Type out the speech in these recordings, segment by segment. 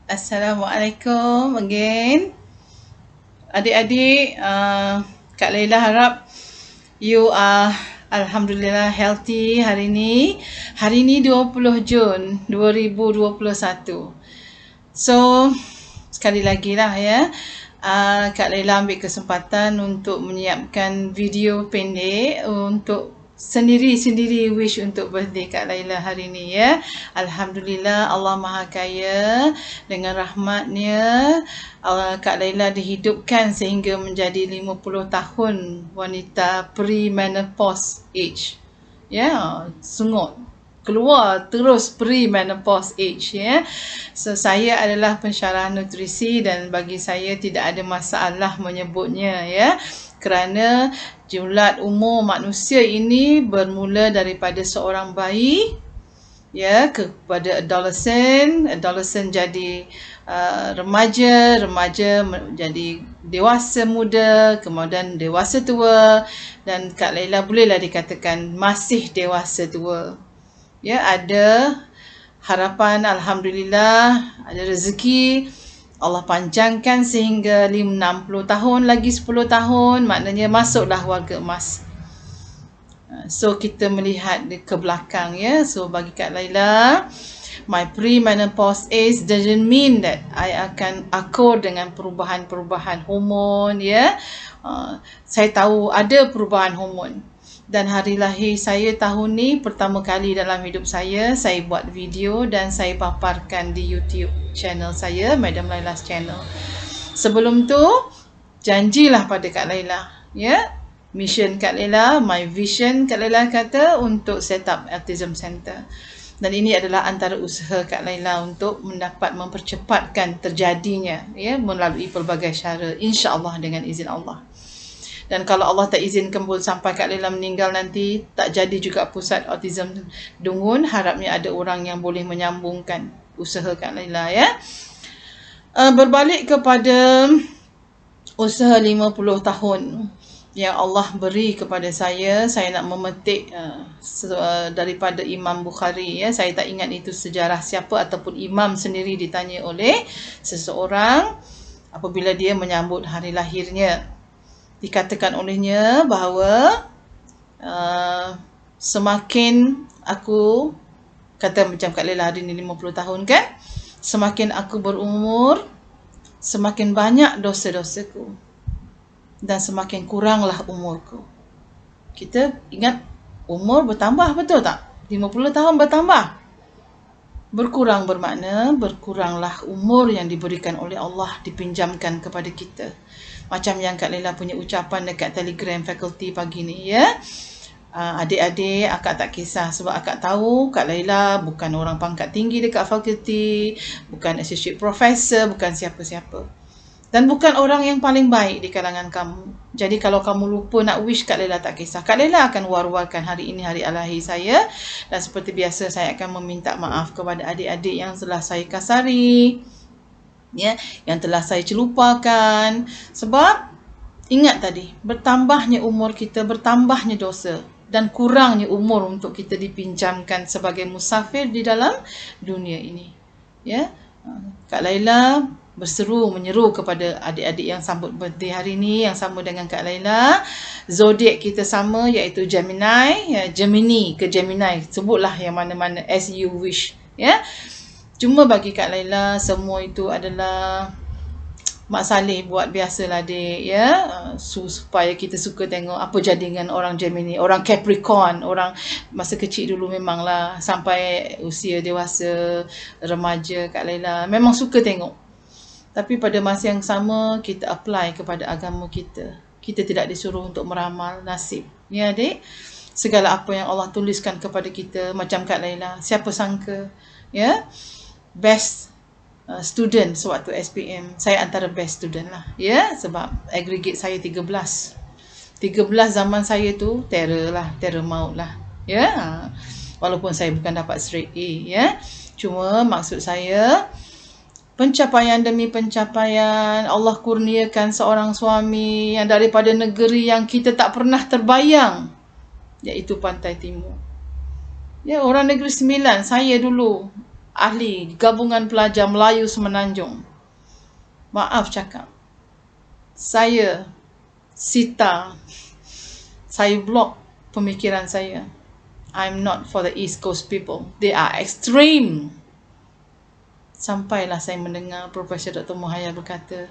Assalamualaikum again. Adik-adik, Kak Laila harap you are Alhamdulillah healthy hari ni. Hari ni 20 Jun 2021. So, sekali lagi lah ya. Kak Laila ambil kesempatan untuk menyiapkan video pendek untuk sendiri-sendiri wish untuk birthday Kak Laila hari ni ya. Alhamdulillah Allah Maha Kaya dengan rahmatnya Kak Laila dihidupkan sehingga menjadi 50 tahun wanita pre-menopause age. Ya, sungut keluar terus pre-menopause age ya. So saya adalah pensyarah nutrisi dan bagi saya tidak ada masalah menyebutnya ya. Kerana julat umur manusia ini bermula daripada seorang bayi ya kepada adolescent jadi remaja menjadi dewasa muda, kemudian dewasa tua, dan Kak Laila bolehlah dikatakan masih dewasa tua. Ya, ada harapan, alhamdulillah, ada rezeki Allah panjangkan sehingga 60 tahun lagi 10 tahun, maknanya masuklah warga emas. So kita melihat ke belakang ya. So bagi Kak Laila, my pre-menopause age doesn't mean that I akan akur dengan perubahan-perubahan hormon ya. Saya tahu ada perubahan hormon. Dan hari lahir saya tahun ni pertama kali dalam hidup saya buat video dan saya paparkan di YouTube channel saya, Madam Laila's channel. Sebelum tu, janjilah pada Kak Laila ya. Mission Kak Laila, my vision Kak Laila kata untuk set up Autism Center. Dan ini adalah antara usaha Kak Laila untuk mendapat mempercepatkan terjadinya ya melalui pelbagai cara, insya-Allah dengan izin Allah. Dan kalau Allah tak izinkan pun sampai Kak Laila meninggal nanti, tak jadi juga pusat autism Dungun, harapnya ada orang yang boleh menyambungkan usaha Kak Laila ya. Berbalik kepada usaha 50 tahun yang Allah beri kepada saya nak memetik daripada Imam Bukhari ya. Saya tak ingat itu sejarah siapa ataupun imam sendiri ditanya oleh seseorang apabila dia menyambut hari lahirnya. Dikatakan olehnya bahawa semakin aku, kata macam Kak Laila hari ni 50 tahun kan, semakin aku berumur, semakin banyak dosa-dosaku dan semakin kuranglah umurku. Kita ingat umur bertambah, betul tak? 50 tahun bertambah. Berkurang bermakna berkuranglah umur yang diberikan oleh Allah, dipinjamkan kepada kita. Macam yang Kak Laila punya ucapan dekat Telegram faculty pagi ni ya. Adik-adik, akak tak kisah sebab akak tahu Kak Laila bukan orang pangkat tinggi dekat fakulti, bukan associate professor, bukan siapa-siapa. Dan bukan orang yang paling baik di kalangan kamu. Jadi kalau kamu lupa nak wish Kak Laila, tak kisah. Kak Laila akan war-warkan hari ini hari lahir saya. Dan seperti biasa saya akan meminta maaf kepada adik-adik yang telah saya kasari, ya, yang telah saya celupakan. Sebab ingat tadi, bertambahnya umur kita, bertambahnya dosa dan kurangnya umur untuk kita dipinjamkan sebagai musafir di dalam dunia ini. Ya, Kak Laila menyeru kepada adik-adik yang sambut birthday hari ni yang sama dengan Kak Laila. Zodiak kita sama, iaitu Gemini, ya, Gemini ke Gemini, sebutlah yang mana-mana as you wish, ya. Cuma bagi Kak Laila semua itu adalah Mak Saleh buat biasalah dek ya, supaya kita suka tengok apa jadi dengan orang Gemini, orang Capricorn, orang masa kecil dulu memanglah sampai usia dewasa remaja Kak Laila memang suka tengok. Tapi pada masa yang sama kita apply kepada agama kita. Kita tidak disuruh untuk meramal nasib. Ya dek, segala apa yang Allah tuliskan kepada kita macam Kak Laila, siapa sangka ya, best student sewaktu SPM. Saya antara best student lah ya, sebab aggregate saya 13 zaman saya tu terror maut lah ya. Walaupun saya bukan dapat straight A ya, cuma maksud saya pencapaian demi pencapaian, Allah kurniakan seorang suami yang daripada negeri yang kita tak pernah terbayang, iaitu Pantai Timur. Ya, orang Negeri Sembilan, saya dulu ahli Gabungan Pelajar Melayu Semenanjung. Maaf cakap, saya sita, saya blok pemikiran saya. I'm not for the East Coast people. They are extreme. Sampailah saya mendengar Profesor Dr. Muhayya berkata,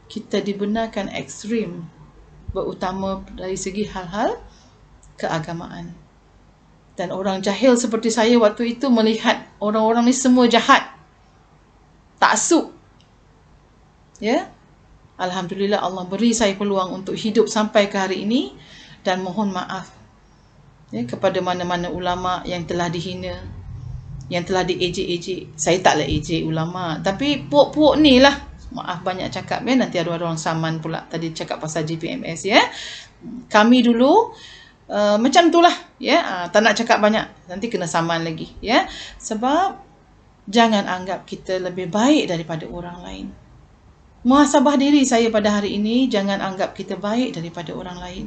kita dibenarkan ekstrim, berutama dari segi hal-hal keagamaan. Dan orang jahil seperti saya waktu itu melihat orang-orang ni semua jahat, taksub. Ya, Alhamdulillah Allah beri saya peluang untuk hidup sampai ke hari ini, dan mohon maaf ya, kepada mana-mana ulama yang telah dihina, yang telah diejek-ejek. Saya taklah ejek ulama, tapi puak-puak ni lah, maaf banyak cakap ya, nanti ada orang saman pula tadi cakap pasal GPMS ya. Kami dulu macam itulah ya, tak nak cakap banyak, nanti kena saman lagi ya. Sebab jangan anggap kita lebih baik daripada orang lain. Muhasabah diri saya pada hari ini, jangan anggap kita baik daripada orang lain.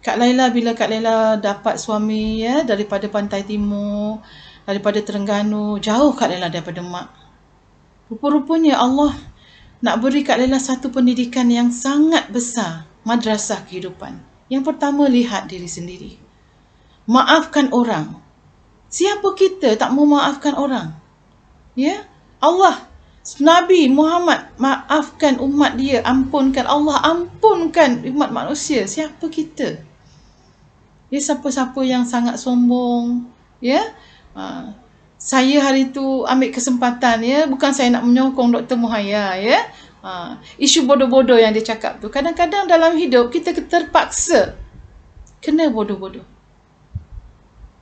Kak Laila, bila Kak Laila dapat suami ya daripada Pantai Timur, daripada Terengganu, jauh Kak Laila daripada mak. Rupa-rupanya Allah nak beri Kak Laila satu pendidikan yang sangat besar, madrasah kehidupan. Yang pertama, lihat diri sendiri. Maafkan orang. Siapa kita tak mau maafkan orang? Ya, Allah, Nabi Muhammad maafkan umat dia, ampunkan. Allah ampunkan umat manusia. Siapa kita? Ya, siapa-siapa yang sangat sombong, ya. Saya hari itu ambil kesempatan ya, bukan saya nak menyokong Dr. Muhayya ya. Isu bodoh-bodoh yang dia cakap tu, kadang-kadang dalam hidup kita terpaksa kena bodoh-bodoh.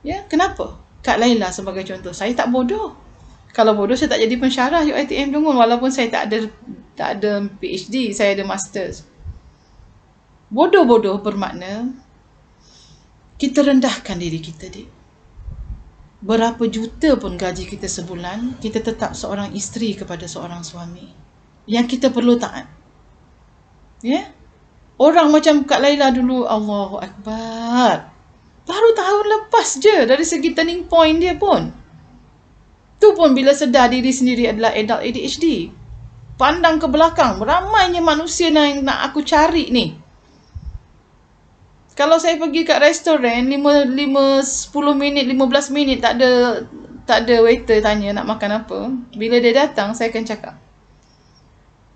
Ya, kenapa? Kak Laila sebagai contoh, saya tak bodoh. Kalau bodoh saya tak jadi pensyarah UiTM Dungun, walaupun saya tak ada PhD, saya ada masters. Bodoh-bodoh bermakna kita rendahkan diri kita, dik. Berapa juta pun gaji kita sebulan, kita tetap seorang isteri kepada seorang suami yang kita perlu taat. Ya? Orang macam Kak Laila dulu, Allahu Akbar, baru tahun lepas je dari segi turning point dia pun. Tu pun bila sedar diri sendiri adalah adult ADHD. Pandang ke belakang, ramainya manusia yang nak aku cari ni. Kalau saya pergi kat restoran 10 minit, 15 minit tak ada waiter tanya nak makan apa. Bila dia datang, saya akan cakap,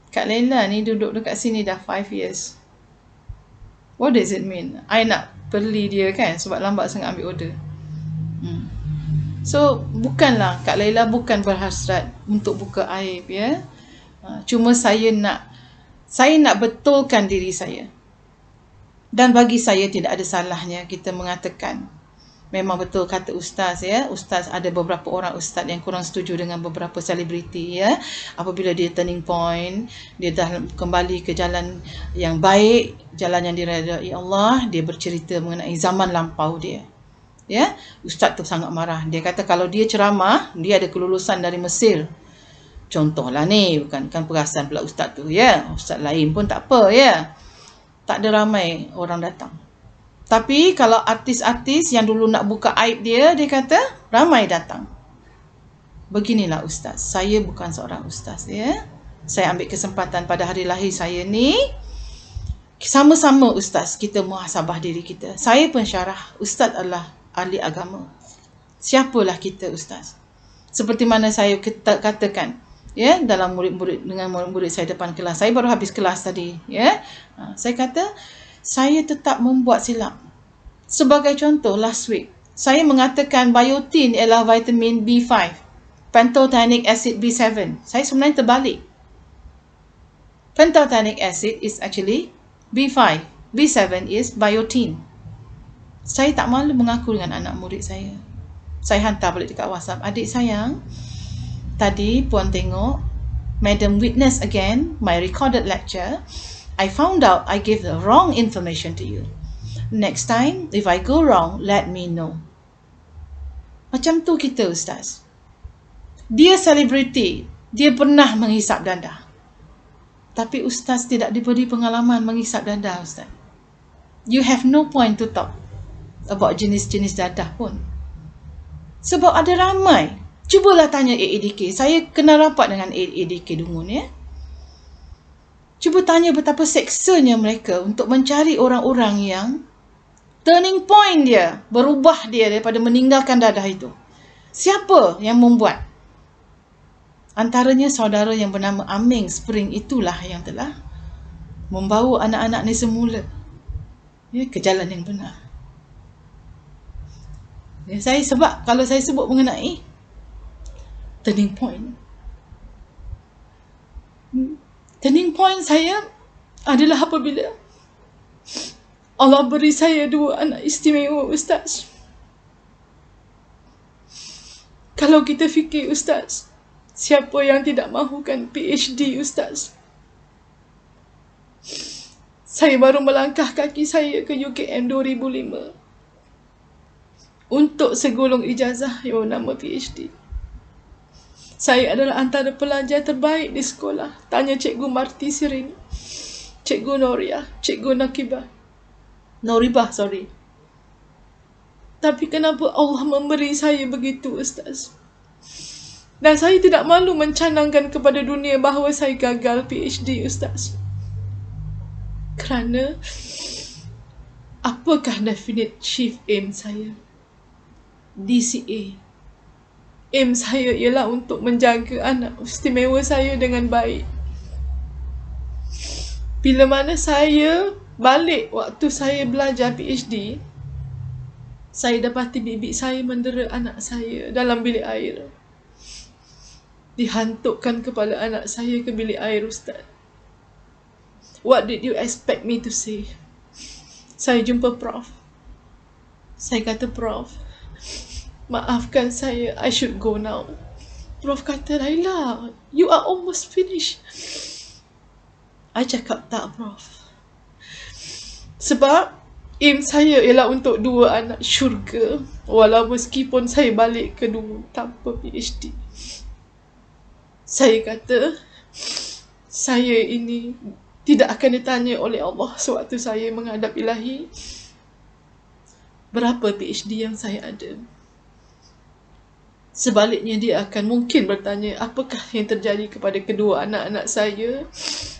Kak Laila ni duduk dekat sini dah 5 years. What does it mean? I nak beli dia kan sebab lambat sangat ambil order. So, bukanlah Kak Laila bukan berhasrat untuk buka aib ya. Cuma saya nak betulkan diri saya. Dan bagi saya tidak ada salahnya kita mengatakan, memang betul kata ustaz ya, ustaz ada beberapa orang ustaz yang kurang setuju dengan beberapa selebriti ya. Apabila dia turning point, dia dah kembali ke jalan yang baik, jalan yang diredai Allah, dia bercerita mengenai zaman lampau dia. Ya, ustaz tu sangat marah. Dia kata kalau dia ceramah, dia ada kelulusan dari Mesir. Contohlah ni, bukan perasan pula ustaz tu ya. Ustaz lain pun tak apa ya. Tak ada ramai orang datang. Tapi kalau artis-artis yang dulu nak buka aib dia kata ramai datang. Beginilah ustaz. Saya bukan seorang ustaz ya. Saya ambil kesempatan pada hari lahir saya ni, sama-sama ustaz kita muhasabah diri kita. Saya pensyarah, ustaz adalah ahli agama. Siapalah kita ustaz? Seperti mana saya katakan ya, dalam murid-murid dengan murid-murid saya depan kelas. Saya baru habis kelas tadi ya. Saya kata saya tetap membuat silap. Sebagai contoh, last week saya mengatakan biotin ialah vitamin B5, pantothenic acid B7. Saya sebenarnya terbalik. Pantothenic acid is actually B5, B7 is biotin. Saya tak malu mengaku dengan anak murid saya. Saya hantar balik dekat WhatsApp, adik sayang, tadi puan tengok, Madam witness again my recorded lecture. I found out I gave the wrong information to you. Next time, if I go wrong, let me know. Macam tu kita ustaz. Dia selebriti, dia pernah menghisap dadah. Tapi ustaz tidak diberi pengalaman menghisap dadah ustaz. You have no point to talk about jenis-jenis dadah pun. Sebab ada ramai Cubalah tanya AADK. Saya kenal rapat dengan AADK Dungun, ya. Cuba tanya betapa seksanya mereka untuk mencari orang-orang yang turning point dia, berubah dia daripada meninggalkan dadah itu. Siapa yang membuat? Antaranya saudara yang bernama Aming Spring itulah yang telah membawa anak-anak ni semula, ya, ke jalan yang benar. Ya, sebab kalau saya sebut mengenai turning point, turning point saya adalah apabila Allah beri saya 2 anak istimewa, Ustaz. Kalau kita fikir, Ustaz, siapa yang tidak mahukan PhD, Ustaz? Saya baru melangkah kaki saya ke UKM 2005 untuk segulung ijazah yang bernama PhD. Saya adalah antara pelajar terbaik di sekolah. Tanya Cikgu Marti Sirin, Cikgu Noria, Cikgu Noribah. Tapi kenapa Allah memberi saya begitu, Ustaz? Dan saya tidak malu mencanangkan kepada dunia bahawa saya gagal PhD, Ustaz. Kerana apakah definite chief aim saya? DCA. Aim saya ialah untuk menjaga anak istimewa saya dengan baik. Bila mana saya balik waktu saya belajar PhD, saya dapati bibi saya mendera anak saya dalam bilik air. Dihantukkan kepala anak saya ke bilik air, Ustaz. What did you expect me to say? Saya jumpa Prof. Saya kata, Prof, maafkan saya, I should go now. Prof kata, Laila, you are almost finished. I cakap, tak, Prof. Sebab aim saya ialah untuk 2 anak syurga, walau meskipun saya balik ke Dungun tanpa PhD. Saya kata, saya ini tidak akan ditanya oleh Allah sewaktu saya menghadap Ilahi berapa PhD yang saya ada. Sebaliknya, dia akan mungkin bertanya apakah yang terjadi kepada kedua anak-anak saya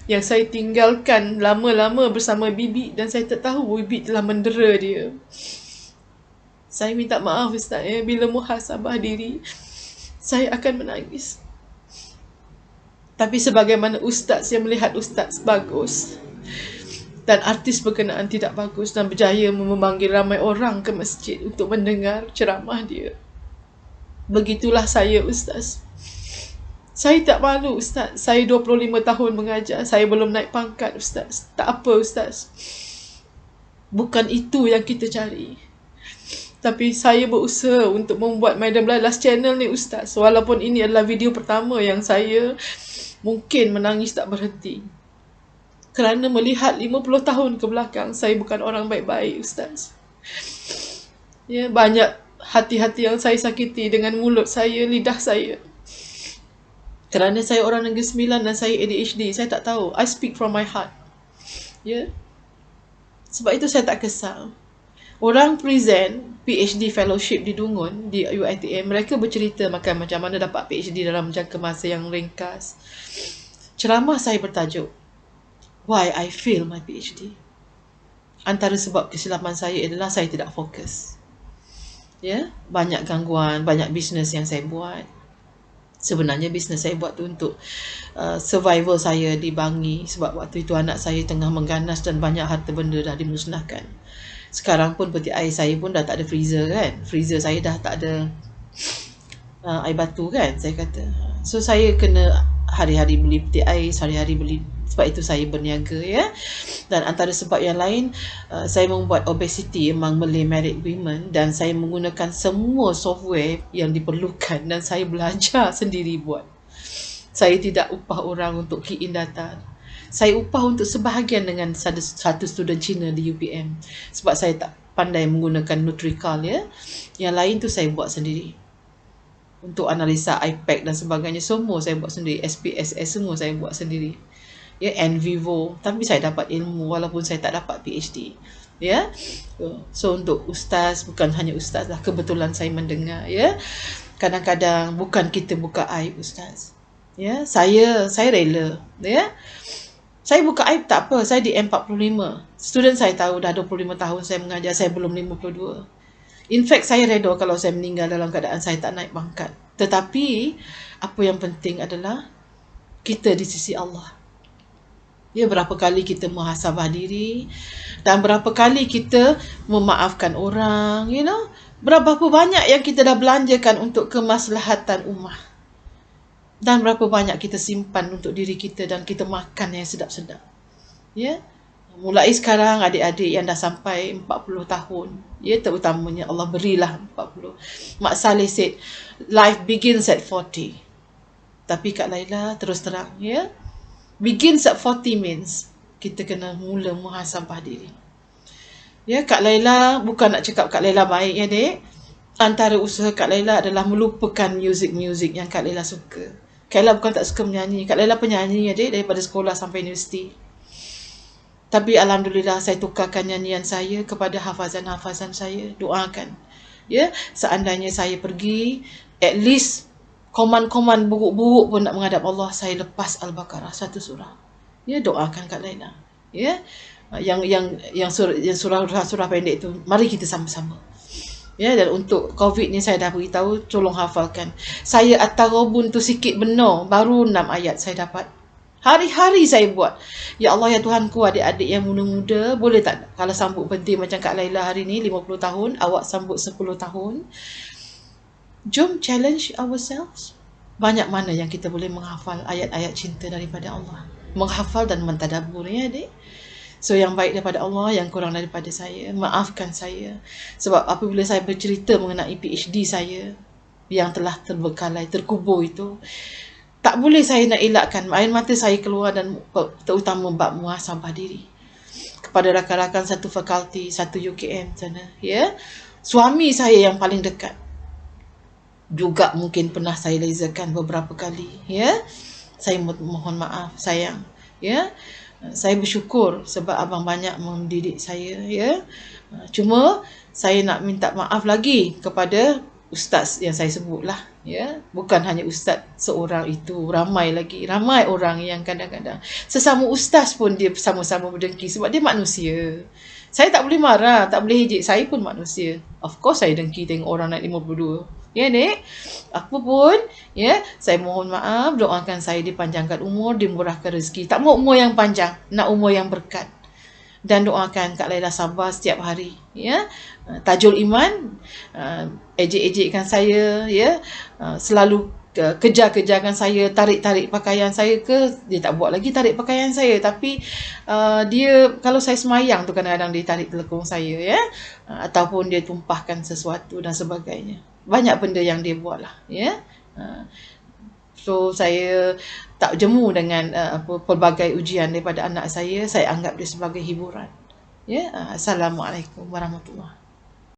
yang saya tinggalkan lama-lama bersama bibi dan saya tak tahu bibi telah mendera dia. Saya minta maaf, Ustaz, ya, bila muhasabah diri saya akan menangis. Tapi sebagaimana ustaz yang melihat ustaz bagus dan artis berkenaan tidak bagus dan berjaya memanggil ramai orang ke masjid untuk mendengar ceramah dia, begitulah saya, Ustaz. Saya tak malu, Ustaz. Saya 25 tahun mengajar. Saya belum naik pangkat, Ustaz. Tak apa, Ustaz. Bukan itu yang kita cari. Tapi saya berusaha untuk membuat Madam Laila's channel ni, Ustaz. Walaupun ini adalah video pertama yang saya mungkin menangis tak berhenti. Kerana melihat 50 tahun ke belakang, saya bukan orang baik-baik, Ustaz. Ya, banyak hati-hati yang saya sakiti dengan mulut saya, lidah saya. Kerana saya orang Negeri Sembilan dan saya ADHD, saya tak tahu. I speak from my heart. Ya. Sebab itu saya tak kesal. Orang present PhD fellowship di Dungun, di UiTM, mereka bercerita macam mana dapat PhD dalam jangka masa yang ringkas. Ceramah saya bertajuk, Why I Fail My PhD. Antara sebab kesilapan saya adalah saya tidak fokus. Ya, banyak gangguan, banyak bisnes yang saya buat. Sebenarnya bisnes saya buat tu untuk survival saya di Bangi, sebab waktu itu anak saya tengah mengganas dan banyak harta benda dah dimusnahkan. Sekarang pun peti air saya pun dah tak ada freezer kan. Freezer saya dah tak ada air batu kan, saya kata. So saya kena hari-hari beli peti air, hari-hari beli. Sebab itu saya berniaga, ya. Dan antara sebab yang lain, saya membuat obesity among Malay married women dan saya menggunakan semua software yang diperlukan dan saya belajar sendiri buat. Saya tidak upah orang untuk key in data. Saya upah untuk sebahagian dengan satu student Cina di UPM. Sebab saya tak pandai menggunakan Nutrical, ya. Yang lain tu saya buat sendiri. Untuk analisa IPAC dan sebagainya, semua saya buat sendiri. SPSS semua saya buat sendiri. Ya, Envivo. Tapi saya dapat ilmu walaupun saya tak dapat PhD. Ya. So untuk ustaz, bukan hanya ustaz lah, kebetulan saya mendengar, ya. Kadang-kadang bukan kita buka aib, Ustaz. Ya, saya rela, ya. Saya buka aib tak apa, saya di M45. Student saya tahu dah 25 tahun saya mengajar, saya belum 52. In fact, saya reda kalau saya meninggal dalam keadaan saya tak naik pangkat. Tetapi, apa yang penting adalah kita di sisi Allah. Ya, berapa kali kita muhasabah diri dan berapa kali kita memaafkan orang, Berapa banyak yang kita dah belanjakan untuk kemaslahatan ummah. Dan berapa banyak kita simpan untuk diri kita dan kita makan yang sedap-sedap. Ya. Mulai sekarang adik-adik yang dah sampai 40 tahun, ya, terutamanya Allah berilah 40. Mak Saleh said, life begins at 40. Tapi Kak Laila terus terang, ya, begins at 40 means kita kena mula muhasabah diri. Ya, Kak Laila bukan nak cakap Kak Laila baik, ya, Dek. Antara usaha Kak Laila adalah melupakan muzik-muzik yang Kak Laila suka. Kak Laila bukan tak suka menyanyi. Kak Laila penyanyi, ya, Dek, daripada sekolah sampai universiti. Tapi alhamdulillah saya tukarkan nyanyian saya kepada hafazan-hafazan saya. Doakan. Ya, seandainya saya pergi, at least koman-koman buruk-buruk pun nak menghadap Allah, saya lepas Al-Baqarah satu surah. Ya, doakan Kak Laila. Ya. Yang surah pendek itu, mari kita sama-sama. Ya, dan untuk COVID ni saya dah beritahu, tolong hafalkan. Saya at-Taghabun tu sikit benar, baru 6 ayat saya dapat. Hari-hari saya buat. Ya Allah, ya Tuhanku, adik-adik yang muda-muda, boleh tak kalau sambut penting macam Kak Laila hari ni 50 tahun, awak sambut 10 tahun. Jom challenge ourselves. Banyak mana yang kita boleh menghafal ayat-ayat cinta daripada Allah. Menghafal dan mentadabbur, ya, adik. So, yang baik daripada Allah, yang kurang daripada saya. Maafkan saya. Sebab apabila saya bercerita mengenai PhD saya yang telah terbekalai, terkubur itu, tak boleh saya nak elakkan. Air mata saya keluar, dan terutama bab muhasabah diri. Kepada rakan-rakan satu fakulti, satu UKM sana. Ya. Suami saya yang paling dekat. Juga mungkin pernah saya laserkan beberapa kali. Ya. Saya mohon maaf, sayang. Ya. Saya bersyukur sebab abang banyak mendidik saya, ya. Cuma saya nak minta maaf lagi kepada ustaz yang saya sebutlah, ya. Bukan hanya ustaz seorang itu, ramai orang yang kadang-kadang sesama ustaz pun dia sama-sama berdengki sebab dia manusia. Saya tak boleh marah, tak boleh hejek, saya pun manusia. Of course saya dengki tengok orang naik 52. Ya, Nek. Apa pun, ya, saya mohon maaf, doakan saya dipanjangkan umur, dimurahkan rezeki. Tak mau umur yang panjang, nak umur yang berkat. Dan doakan Kak Laila sabar setiap hari, ya. Tajul iman, ejek-ejekkan saya, ya. Selalu kejar-kejarkan saya, tarik-tarik pakaian saya ke, dia tak buat lagi tarik pakaian saya, tapi dia, kalau saya semayang tu kadang-kadang dia tarik telekung saya, ya. Ataupun dia tumpahkan sesuatu dan sebagainya. Banyak benda yang dia buat lah, ya. So, saya tak jemu dengan pelbagai ujian daripada anak saya anggap dia sebagai hiburan. Ya. Assalamualaikum warahmatullahi wabarakatuh.